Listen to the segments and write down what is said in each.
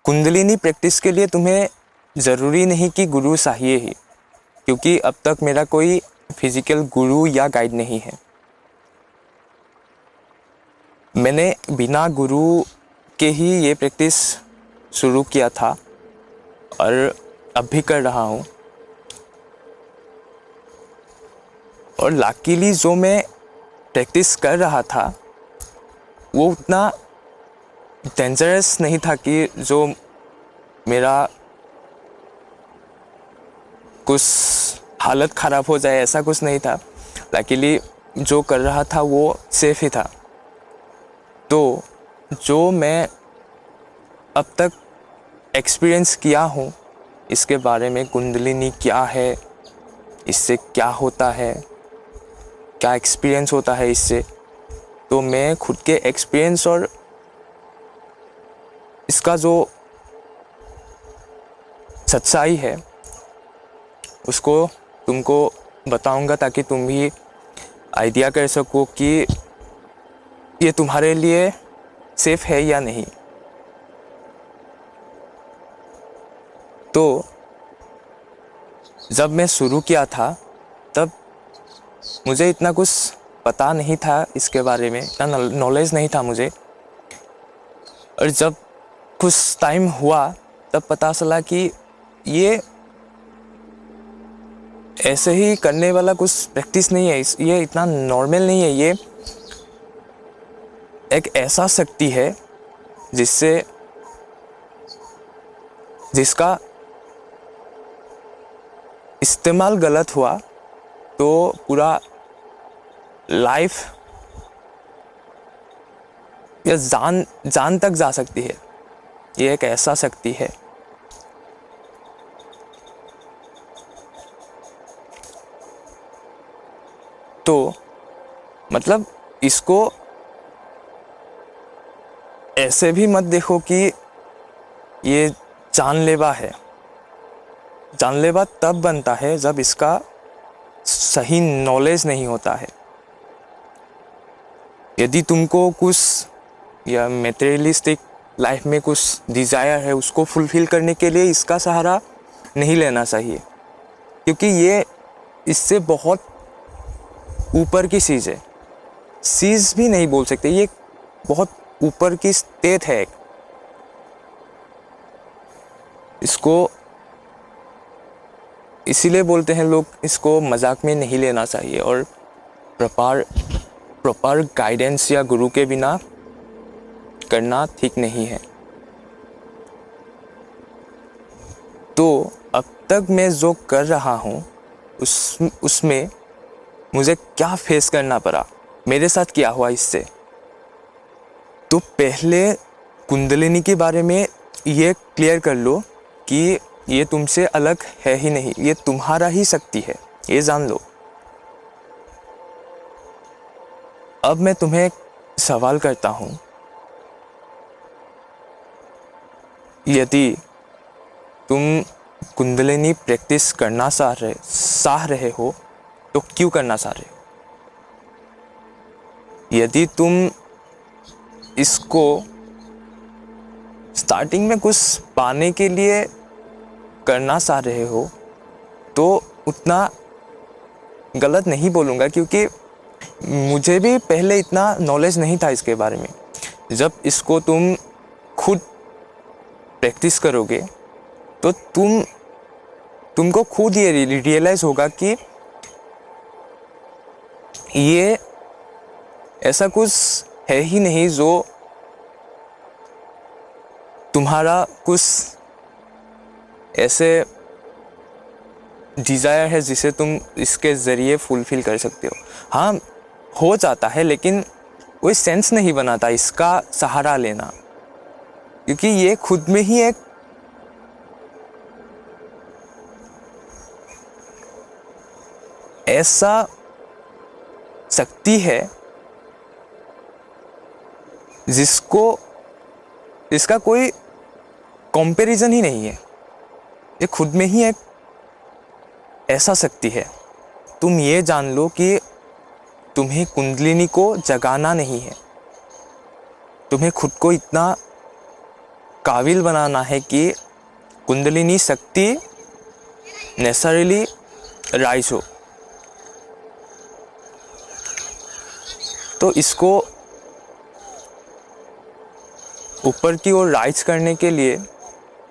Kundalini practice के लिए तुम्हें ज़रूरी नहीं कि गुरु चाहिए ही, क्योंकि अब तक मेरा कोई फिजिकल गुरु या गाइड नहीं है। मैंने बिना गुरु के ही ये प्रैक्टिस शुरू किया था और अब भी कर रहा हूँ। और लकीली जो मैं प्रैक्टिस कर रहा था वो उतना डेंजरस नहीं था कि जो मेरा कुछ हालत ख़राब हो जाए, ऐसा कुछ नहीं था। लकीली जो कर रहा था वो सेफ ही था। तो जो मैं अब तक एक्सपीरियंस किया हूँ इसके बारे में, कुंडलिनी क्या है, इससे क्या होता है, क्या एक्सपीरियंस होता है इससे, तो मैं खुद के एक्सपीरियंस और इसका जो सच्चाई है उसको तुमको बताऊंगा, ताकि तुम भी आइडिया कर सको कि ये तुम्हारे लिए सेफ है या नहीं। तो जब मैं शुरू किया था तब मुझे इतना कुछ पता नहीं था इसके बारे में, इतना नॉलेज नहीं था मुझे। और जब कुछ टाइम हुआ तब पता चला कि ये ऐसे ही करने वाला कुछ प्रैक्टिस नहीं है, ये इतना नॉर्मल नहीं है। ये एक ऐसा शक्ति है जिसका इस्तेमाल गलत हुआ तो पूरा लाइफ या जान तक जा सकती है। ये एक ऐसा शक्ति है। तो मतलब इसको ऐसे भी मत देखो कि ये जानलेवा है। जानलेवा तब बनता है जब इसका सही नॉलेज नहीं होता है। यदि तुमको कुछ या मटेरियलिस्टिक लाइफ में कुछ डिज़ायर है, उसको फुलफिल करने के लिए इसका सहारा नहीं लेना चाहिए, क्योंकि ये इससे बहुत ऊपर की चीज़ है। चीज़ भी नहीं बोल सकते, ये बहुत ऊपर की स्टेट है। इसको इसीलिए बोलते हैं लोग, इसको मजाक में नहीं लेना चाहिए और प्रॉपर गाइडेंस या गुरु के बिना करना ठीक नहीं है। तो अब तक मैं जो कर रहा हूँ उसमें मुझे क्या फेस करना पड़ा, मेरे साथ क्या हुआ इससे। तो पहले कुंडलिनी के बारे में ये क्लियर कर लो कि ये तुमसे अलग है ही नहीं, ये तुम्हारा ही शक्ति है, ये जान लो। अब मैं तुम्हें एक सवाल करता हूँ, यदि तुम कुंडलिनी प्रैक्टिस करना चाह रहे हो तो क्यों करना चाह रहे हो? यदि तुम इसको स्टार्टिंग में कुछ पाने के लिए करना चाह रहे हो तो उतना गलत नहीं बोलूँगा, क्योंकि मुझे भी पहले इतना नॉलेज नहीं था इसके बारे में। जब इसको तुम खुद प्रैक्टिस करोगे तो तुमको खुद ये रियलाइज़ होगा कि ये ऐसा कुछ है ही नहीं जो तुम्हारा कुछ ऐसे डिज़ायर है जिसे तुम इसके ज़रिए फुलफ़िल कर सकते हो। हाँ, हो जाता है, लेकिन कोई सेंस नहीं बनाता इसका सहारा लेना, क्योंकि ये खुद में ही एक ऐसा शक्ति है जिसका कोई कंपैरिजन ही नहीं है। ये खुद में ही एक ऐसा शक्ति है। तुम ये जान लो कि तुम्हें कुंडलिनी को जगाना नहीं है, तुम्हें खुद को इतना काबिल बनाना है कि कुंडलिनी शक्ति नेसेसरीली राइज हो। तो इसको ऊपर की ओर राइज करने के लिए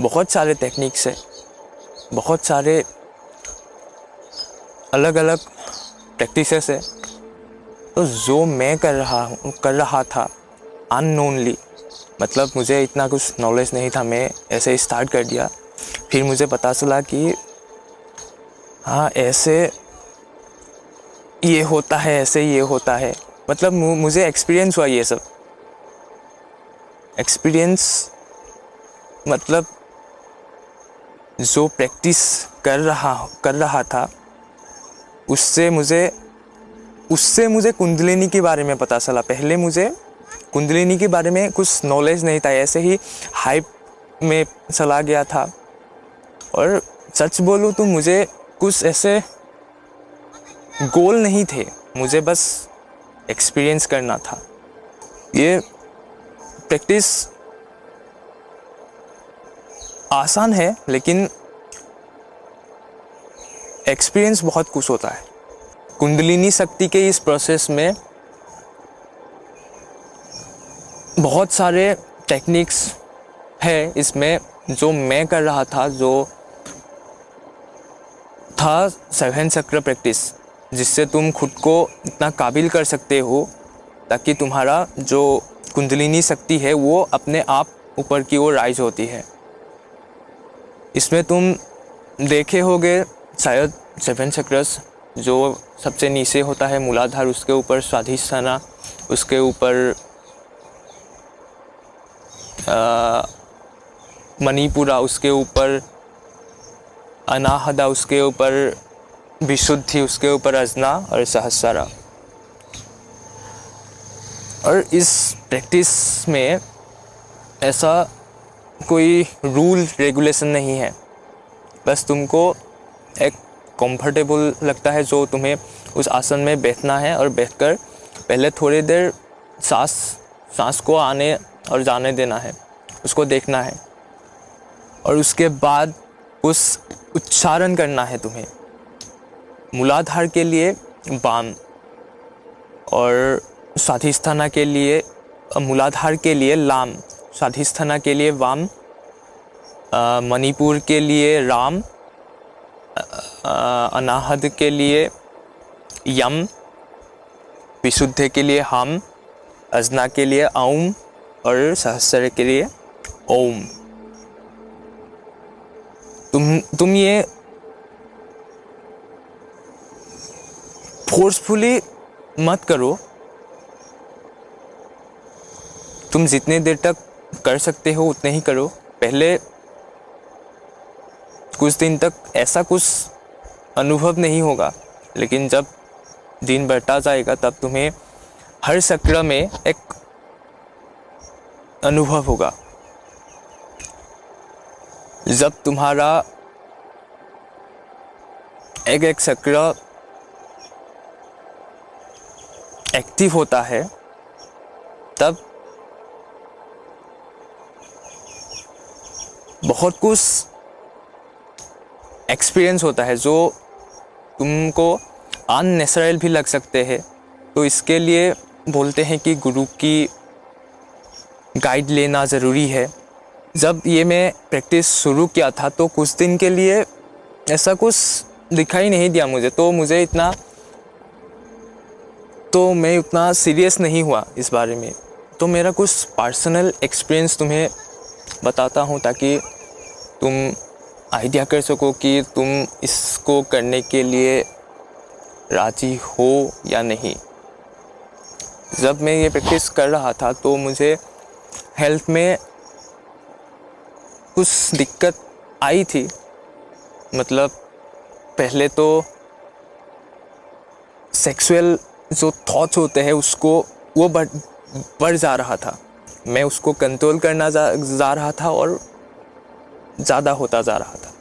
बहुत सारे टेक्निक्स है, बहुत सारे अलग अलग प्रैक्टिसेस है। तो जो मैं कर रहा था अननोनली, मतलब मुझे इतना कुछ नॉलेज नहीं था, मैं ऐसे स्टार्ट कर दिया। फिर मुझे पता चला कि हाँ ऐसे ये होता है, ऐसे ये होता है। मतलब मुझे एक्सपीरियंस हुआ ये सब। एक्सपीरियंस मतलब जो प्रैक्टिस कर रहा था उससे मुझे कुंडलिनी के बारे में पता चला। पहले मुझे कुंडलिनी के बारे में कुछ नॉलेज नहीं था, ऐसे ही हाइप में चला गया था। और सच बोलूँ तो मुझे कुछ ऐसे गोल नहीं थे, मुझे बस एक्सपीरियंस करना था। ये प्रैक्टिस आसान है लेकिन एक्सपीरियंस बहुत कुछ होता है। कुंडलिनी शक्ति के इस प्रोसेस में बहुत सारे टेक्निक्स है। इसमें जो मैं कर रहा था, जो था 7 चक्र प्रैक्टिस, जिससे तुम खुद को इतना काबिल कर सकते हो ताकि तुम्हारा जो कुंडलिनी शक्ति है वो अपने आप ऊपर की ओर राइज होती है। इसमें तुम देखे होगे शायद 7 चक्रस, जो सबसे नीचे होता है मूलाधार, उसके ऊपर स्वाधिष्ठाना, उसके ऊपर मणिपुरा, उसके ऊपर अनाहदा, उसके ऊपर विशुद्धि, उसके ऊपर अजना और सहस्रा। और इस प्रैक्टिस में ऐसा कोई रूल रेगुलेशन नहीं है, बस तुमको एक कंफर्टेबल लगता है जो तुम्हें उस आसन में बैठना है, और बैठकर पहले थोड़ी देर सांस को आने और जाने देना है, उसको देखना है। और उसके बाद उस उच्चारण करना है तुम्हें। मूलाधार के लिए वाम, और स्वाधिष्ठाना के लिए, मूलाधार के लिए लाम, स्वाधिष्ठाना के लिए वाम, मणिपुर के लिए राम, अनाहद के लिए यम, विशुद्ध के लिए हम, अजना के लिए औम और सहस्र के लिए ओम। तुम ये फोर्सफुली मत करो, तुम जितने देर तक कर सकते हो उतने ही करो। पहले कुछ दिन तक ऐसा कुछ अनुभव नहीं होगा, लेकिन जब दिन बढ़ता जाएगा तब तुम्हें हर चक्र में एक अनुभव होगा। जब तुम्हारा एक चक्र एक्टिव होता है तब बहुत कुछ एक्सपीरियंस होता है जो तुमको अननेचुरल भी लग सकते हैं। तो इसके लिए बोलते हैं कि गुरु की गाइड लेना ज़रूरी है। जब ये मैं प्रैक्टिस शुरू किया था तो कुछ दिन के लिए ऐसा कुछ दिखाई नहीं दिया मुझे, तो मैं उतना सीरियस नहीं हुआ इस बारे में। तो मेरा कुछ पर्सनल एक्सपीरियंस तुम्हें बताता हूँ ताकि तुम आइडिया कर सको कि तुम इसको करने के लिए राजी हो या नहीं। जब मैं ये प्रैक्टिस कर रहा था तो मुझे हेल्थ में कुछ दिक्कत आई थी। मतलब पहले तो सेक्सुअल जो थॉट्स होते हैं वो बढ़ जा रहा था। मैं उसको कंट्रोल करना जा रहा था और ज़्यादा होता जा रहा था।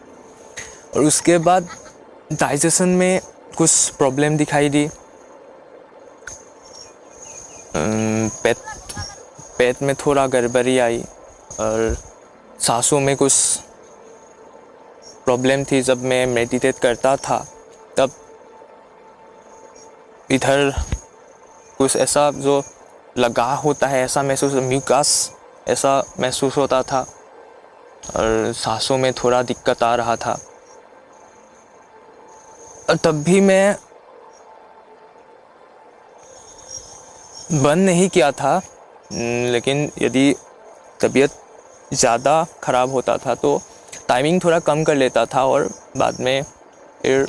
और उसके बाद डाइजेशन में कुछ प्रॉब्लम दिखाई दी। पेट में थोड़ा गड़बड़ी आई और सांसों में कुछ प्रॉब्लम थी। जब मैं मेडिटेट करता था तब इधर कुछ ऐसा जो लगा होता है ऐसा महसूस, म्यूकस ऐसा महसूस होता था और सांसों में थोड़ा दिक्कत आ रहा था। और तब भी मैं बंद नहीं किया था, लेकिन यदि तबीयत ज़्यादा ख़राब होता था तो टाइमिंग थोड़ा कम कर लेता था और बाद में फिर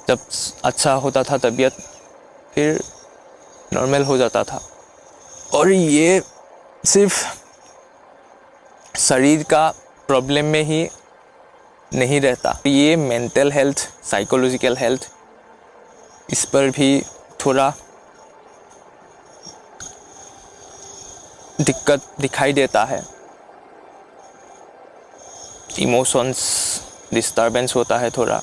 जब अच्छा होता था तबीयत फिर नॉर्मल हो जाता था। और ये सिर्फ शरीर का प्रॉब्लम में ही नहीं रहता, ये मेंटल हेल्थ, साइकोलॉजिकल हेल्थ, इस पर भी थोड़ा दिक्कत दिखाई देता है। इमोशंस डिस्टर्बेंस होता है थोड़ा।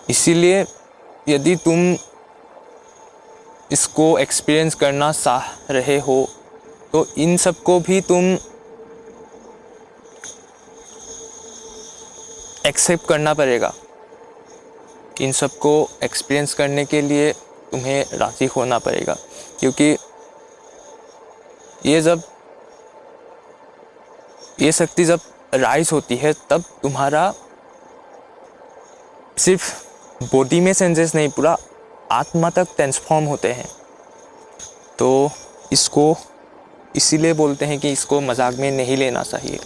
इसीलिए यदि तुम इसको एक्सपीरियंस करना चाह रहे हो तो इन सब को भी तुम एक्सेप्ट करना पड़ेगा। इन सब को एक्सपीरियंस करने के लिए तुम्हें राज़ी होना पड़ेगा, क्योंकि ये शक्ति जब राइज होती है तब तुम्हारा सिर्फ बॉडी में चेंजेस नहीं, पूरा आत्मा तक ट्रांसफॉर्म होते हैं। तो इसको इसीलिए बोलते हैं कि इसको मजाक में नहीं लेना चाहिए।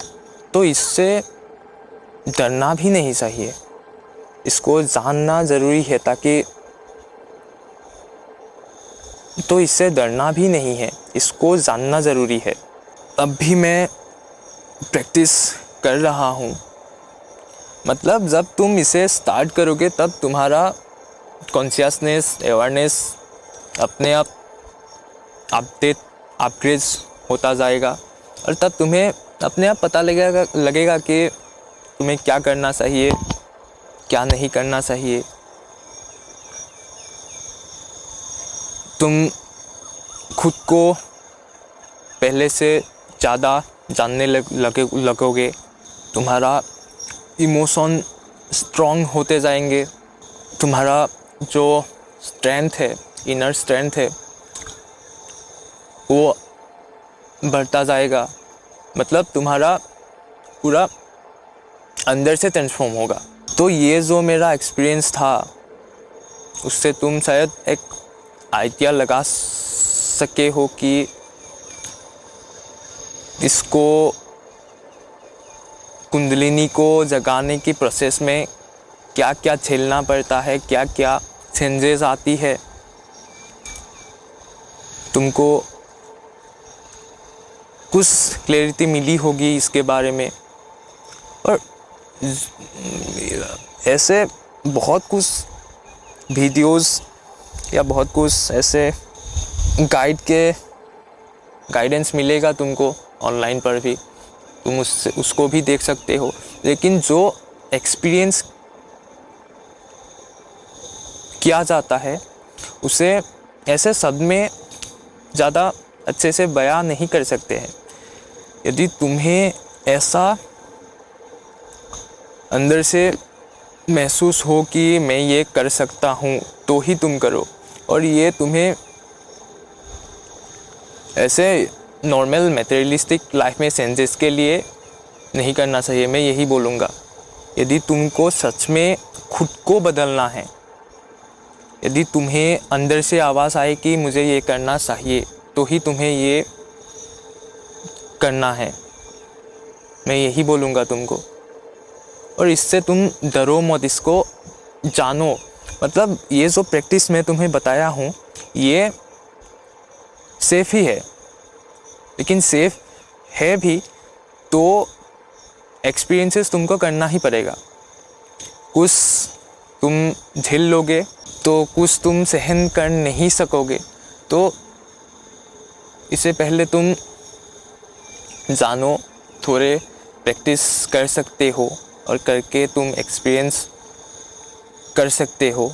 तो इससे डरना भी नहीं चाहिए, इसको जानना ज़रूरी है ताकि, तो इससे डरना भी नहीं है, इसको जानना ज़रूरी है। अब भी मैं प्रैक्टिस कर रहा हूँ, मतलब जब तुम इसे स्टार्ट करोगे तब तुम्हारा कॉन्शियसनेस, अवेयरनेस अपने आप अपग्रेड होता जाएगा और तब तुम्हें अपने आप पता लगेगा कि तुम्हें क्या करना चाहिए, क्या नहीं करना चाहिए। तुम खुद को पहले से ज़्यादा जानने लगोगे, तुम्हारा इमोशन स्ट्रॉन्ग होते जाएंगे, तुम्हारा जो स्ट्रेंथ है, इनर स्ट्रेंथ है, वो बढ़ता जाएगा। मतलब तुम्हारा पूरा अंदर से ट्रांसफॉर्म होगा। तो ये जो मेरा एक्सपीरियंस था उससे तुम शायद एक आइडिया लगा सके हो कि इसको, कुंडलिनी को जगाने की प्रोसेस में क्या क्या झेलना पड़ता है, क्या क्या चेंजेस आती है। तुमको कुछ क्लैरिटी मिली होगी इसके बारे में। और ऐसे बहुत कुछ वीडियोस या बहुत कुछ ऐसे गाइडेंस मिलेगा तुमको ऑनलाइन पर भी, तुम उसको भी देख सकते हो। लेकिन जो एक्सपीरियंस किया जाता है उसे ऐसे शब्द में ज़्यादा अच्छे से बयां नहीं कर सकते हैं। यदि तुम्हें ऐसा अंदर से महसूस हो कि मैं ये कर सकता हूँ तो ही तुम करो। और ये तुम्हें ऐसे नॉर्मल मटेरियलिस्टिक लाइफ में चेंजेस के लिए नहीं करना चाहिए, मैं यही बोलूँगा। यदि तुमको सच में खुद को बदलना है, यदि तुम्हें अंदर से आवाज़ आए कि मुझे ये करना चाहिए तो ही तुम्हें ये करना है, मैं यही बोलूँगा तुमको। और इससे तुम डरो मत, इसको जानो। मतलब ये जो प्रैक्टिस मैं तुम्हें बताया हूँ ये सेफ़ ही है, लेकिन सेफ़ है भी तो एक्सपीरियंसेस तुमको करना ही पड़ेगा। कुछ तुम झेल लोगे तो कुछ तुम सहन कर नहीं सकोगे। तो इससे पहले तुम जानो, थोड़े प्रैक्टिस कर सकते हो और करके तुम एक्सपीरियंस कर सकते हो।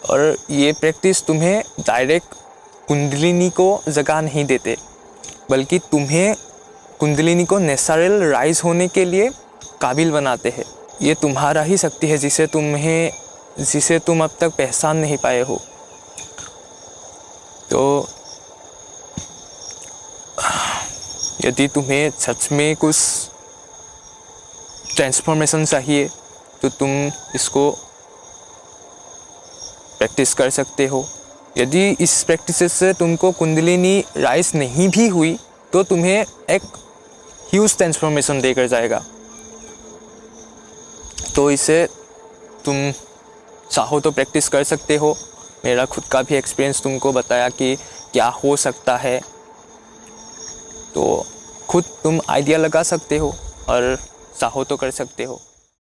और ये प्रैक्टिस तुम्हें डायरेक्ट कुंडलिनी को जगा नहीं देते, बल्कि तुम्हें कुंडलिनी को नेचुरल राइज होने के लिए काबिल बनाते हैं। ये तुम्हारा ही शक्ति है जिसे तुम अब तक पहचान नहीं पाए हो। तो यदि तुम्हें सच में कुछ ट्रांसफॉर्मेशन चाहिए तो तुम इसको प्रैक्टिस कर सकते हो। यदि इस प्रैक्टिस से तुमको कुंडलिनी राइज नहीं भी हुई तो तुम्हें एक ह्यूज ट्रांसफॉर्मेशन देकर जाएगा। तो इसे तुम चाहो तो प्रैक्टिस कर सकते हो। मेरा खुद का भी एक्सपीरियंस तुमको बताया कि क्या हो सकता है, तो खुद तुम आइडिया लगा सकते हो और चाहो तो कर सकते हो।